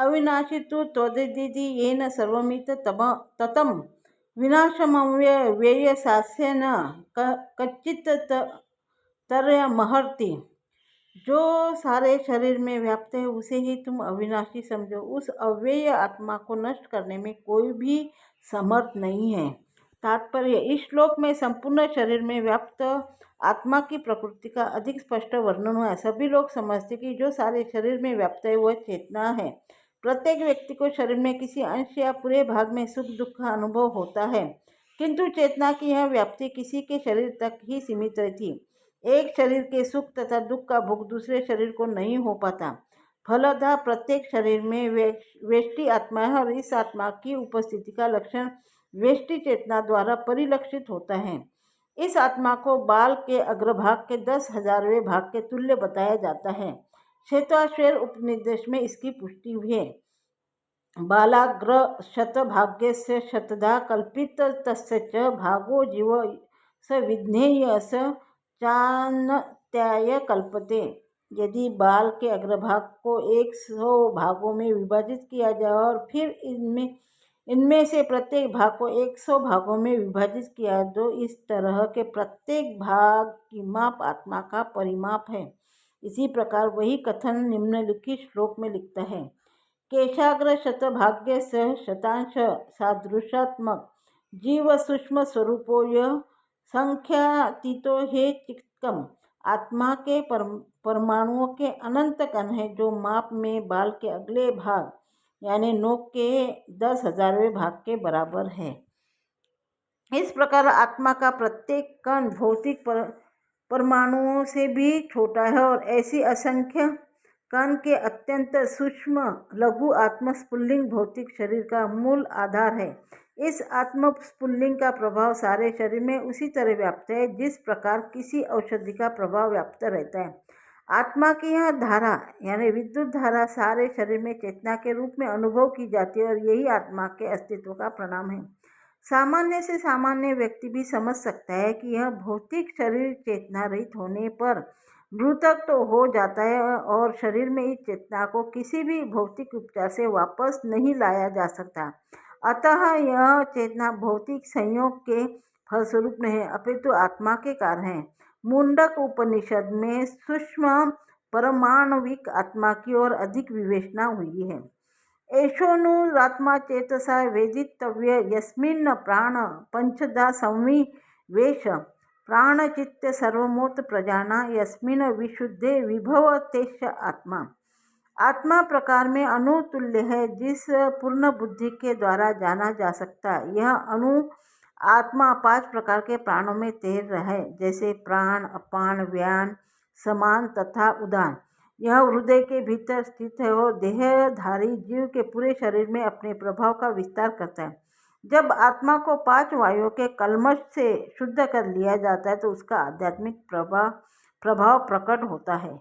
अविनाशी तु त्वदिति येन सर्वमित ततं विनाशमव्ययसास्येन कच्चित् तरयमर्हति। जो सारे शरीर में व्याप्त है उसे ही तुम अविनाशी समझो। उस अव्यय आत्मा को नष्ट करने में कोई भी समर्थ नहीं है। तात्पर्य, इस श्लोक में संपूर्ण शरीर में व्याप्त आत्मा की प्रकृति का अधिक स्पष्ट वर्णन हुआ है। सभी लोग समझते कि जो सारे शरीर में व्याप्त है वह चेतना है। प्रत्येक व्यक्ति को शरीर में किसी अंश या पूरे भाग में सुख दुख का अनुभव होता है, किंतु चेतना की यह व्याप्ति किसी के शरीर तक ही सीमित रहती। एक शरीर के सुख तथा दुख का भोग दूसरे शरीर को नहीं हो पाता। फलतः प्रत्येक शरीर में वेष्टि आत्मा है और इस आत्मा की उपस्थिति का लक्षण वेष्टि चेतना द्वारा परिलक्षित होता है। इस आत्मा को बाल के अग्रभाग के 10,000वें भाग के तुल्य बताया जाता है। श्वेताश्वेर उपनिषद में इसकी पुष्टि हुई है। बालाग्र शतभाग्यस्य शतधा कल्पित तस्य च भागो जीव स विज्ञेय स चान्त्याय कल्पते। यदि बाल के अग्रभाग को 100 भागों में विभाजित किया जाए और फिर इनमें से प्रत्येक भाग को 100 भागों में विभाजित किया, तो इस तरह के प्रत्येक भाग की माप आत्मा का परिमाप है। इसी प्रकार वही कथन निम्नलिखित श्लोक में लिखता है। केशाग्र शतभाग्य सह शतांश सादृशात्मक जीव सूक्ष्म स्वरूपो यह संख्यातीतो हे चित्तम। आत्मा के परमाणुओं के अनंत कण है जो माप में बाल के अगले भाग यानी नोक के 10,000वें भाग के बराबर है। इस प्रकार आत्मा का प्रत्येक कण भौतिक परमाणुओं से भी छोटा है और ऐसी असंख्य कण के अत्यंत सूक्ष्म लघु आत्म स्फुल्लिंग भौतिक शरीर का मूल आधार है। इस आत्म स्फुल्लिंग का प्रभाव सारे शरीर में उसी तरह व्याप्त है जिस प्रकार किसी औषधि का प्रभाव व्याप्त रहता है। आत्मा की यह धारा यानी विद्युत धारा सारे शरीर में चेतना के रूप में अनुभव की जाती है और यही आत्मा के अस्तित्व का परिणाम है। सामान्य से सामान्य व्यक्ति भी समझ सकता है कि यह भौतिक शरीर चेतना रहित होने पर मृतक तो हो जाता है और शरीर में इस चेतना को किसी भी भौतिक उपचार से वापस नहीं लाया जा सकता। अतः यह चेतना भौतिक संयोग के फलस्वरूप नहीं है अपितु आत्मा के कारण है। मुंडक उपनिषद में सूक्ष्म परमाणविक आत्मा की ओर अधिक विवेचना हुई है। एषोऽनुरात्मा चेतसा वेदितव्य यस्मिन् प्राण पंचधा संविवेश प्राणचित्त सर्वमोत प्रजाना यस्मिन् विशुद्धे विभवतेश आत्मा। आत्मा प्रकार में अणुतुल्य है जिस पूर्ण बुद्धि के द्वारा जाना जा सकता है। यह अणु आत्मा 5 प्रकार के प्राणों में तैर रहा है, जैसे प्राण, अपान, व्यान, समान तथा उदान। यह हृदय के भीतर स्थित है और देहधारी जीव के पूरे शरीर में अपने प्रभाव का विस्तार करता है। जब आत्मा को 5 वायुओं के कल्मश से शुद्ध कर लिया जाता है तो उसका आध्यात्मिक प्रभाव प्रकट होता है।